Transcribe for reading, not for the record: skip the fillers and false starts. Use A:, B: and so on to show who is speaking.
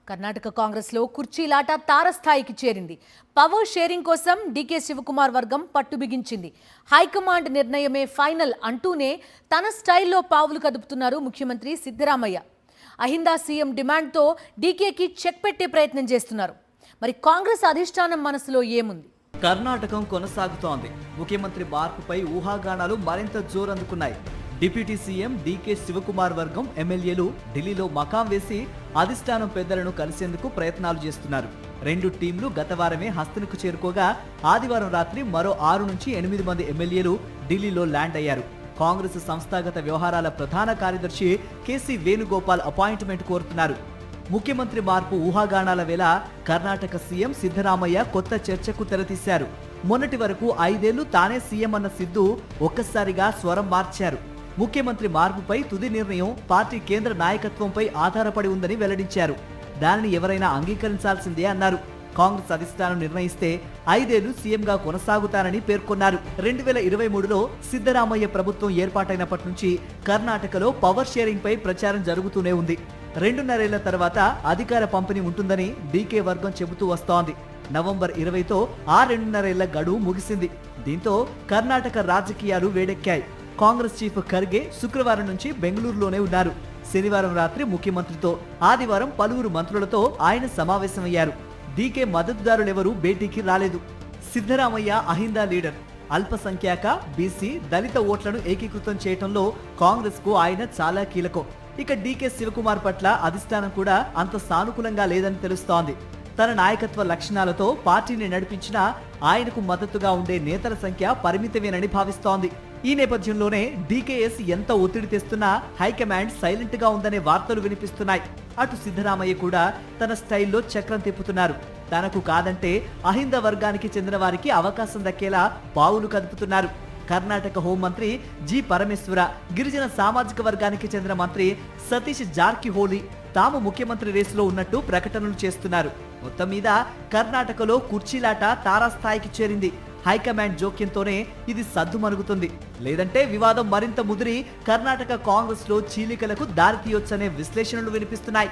A: కర్ణాటక కాంగ్రెస్ లో కుర్చీలాట తారస్థాయికి చేరింది. Power sharing కోసం డీకే శివకుమార్ వర్గం పట్టుబిగించింది. హైకమాండ్ నిర్ణయమే ఫైనల్ అంటూనే తన స్టైల్లో పావులు కదుపుతున్నారు ముఖ్యమంత్రి సిద్ధరామయ్య. అహిందా సీఎం డిమాండ్తో డీకేకి చెక్ పెట్టే ప్రయత్నం చేస్తున్నారు. మరి కాంగ్రెస్ అధిష్టానం మనసులో ఏముంది?
B: కర్ణాటకం కొనసాగుతోంది. ముఖ్యమంత్రి మార్పుపై ఊహాగానాలు మరింత జోరందుకున్నాయి. డిప్యూటీ సీఎం డీకే శివకుమార్ వర్గం ఎమ్మెల్యేలు ఢిల్లీలో మకాం వేసి అధిష్టానం పెద్దలను కలిసేందుకు ప్రయత్నాలు చేస్తున్నారు. రెండు టీంలు గత వారమే హస్తనకు చేరుకోగా ఆదివారం రాత్రి మరో 6 నుంచి 8 మంది ఎమ్మెల్యేలు ఢిల్లీలో ల్యాండ్ అయ్యారు. కాంగ్రెస్ సంస్థాగత వ్యవహారాల ప్రధాన కార్యదర్శి కేసీ వేణుగోపాల్ అపాయింట్మెంట్ కోరుతున్నారు. ముఖ్యమంత్రి మార్పు ఊహాగానాల వేళ కర్ణాటక సీఎం సిద్ధరామయ్య కొత్త చర్చకు తెరతీశారు. మొన్నటి వరకు 5 ఏళ్లు తానే సీఎం అన్న సిద్ధు ఒక్కసారిగా స్వరం మార్చారు. ముఖ్యమంత్రి మార్పుపై తుది నిర్ణయం పార్టీ కేంద్ర నాయకత్వంపై ఆధారపడి ఉందని వెల్లడించారు. దానిని ఎవరైనా అంగీకరించాల్సిందే అన్నారు. కాంగ్రెస్ అధిష్టానం నిర్ణయిస్తే 5 ఏళ్లు సీఎంగా కొనసాగుతానని పేర్కొన్నారు. 2023లో సిద్ధరామయ్య ప్రభుత్వం ఏర్పాటైనప్పటి నుంచి కర్ణాటకలో పవర్ షేరింగ్ పై ప్రచారం జరుగుతూనే ఉంది. 2.5 ఏళ్ల తర్వాత అధికార పంపిణీ ఉంటుందని డీకే వర్గం చెబుతూ వస్తోంది. నవంబర్ 20తో ఆ 2.5 ఏళ్ల గడువు ముగిసింది. దీంతో కర్ణాటక రాజకీయాలు వేడెక్కాయి. కాంగ్రెస్ చీఫ్ ఖర్గే శుక్రవారం నుంచి బెంగళూరులోనే ఉన్నారు. శనివారం రాత్రి ముఖ్యమంత్రితో, ఆదివారం పలువురు మంత్రులతో ఆయన సమావేశమయ్యారు. డీకే మద్దతుదారులెవరూ భేటీకి రాలేదు. సిద్ధరామయ్య అహిందా లీడర్. అల్పసంఖ్యాక, బీసీ, దళిత ఓట్లను ఏకీకృతం చేయటంలో కాంగ్రెస్ కు ఆయన చాలా కీలకం. ఇక డీకే శివకుమార్ పట్ల అధిష్టానం కూడా అంత సానుకూలంగా లేదని తెలుస్తోంది. తన నాయకత్వ లక్షణాలతో పార్టీని నడిపించినా ఆయనకు మద్దతుగా ఉండే నేతల సంఖ్య పరిమితమేనని భావిస్తోంది. ఈ నేపథ్యంలోనే డీకేఎస్ ఎంత ఒత్తిడి తెస్తున్నా హైకమాండ్ సైలెంట్ గా ఉందనే వార్తలు వినిపిస్తున్నాయి. అటు సిద్ధరామయ్య కూడా తన స్టైల్లో చక్రం తిప్పుతున్నారు. తనకు కాదంటే అహింద వర్గానికి చెందిన వారికి అవకాశం దక్కేలా పావులు కదుపుతున్నారు. కర్ణాటక హోంమంత్రి జి పరమేశ్వర, గిరిజన సామాజిక వర్గానికి చెందిన మంత్రి సతీష్ జార్కిహోలీ తాము ముఖ్యమంత్రి రేసులో ఉన్నట్టు ప్రకటనలు చేస్తున్నారు. మొత్తం మీద కర్ణాటకలో కుర్చీలాట తారాస్థాయికి చేరింది. హైకమాండ్ జోక్యంతోనే ఇది సద్దుమణుగుతుంది. లేదంటే వివాదం మరింత ముదిరి కర్ణాటక కాంగ్రెస్ లో చీలికలకు దారితీయొచ్చనే విశ్లేషణలు వినిపిస్తున్నాయి.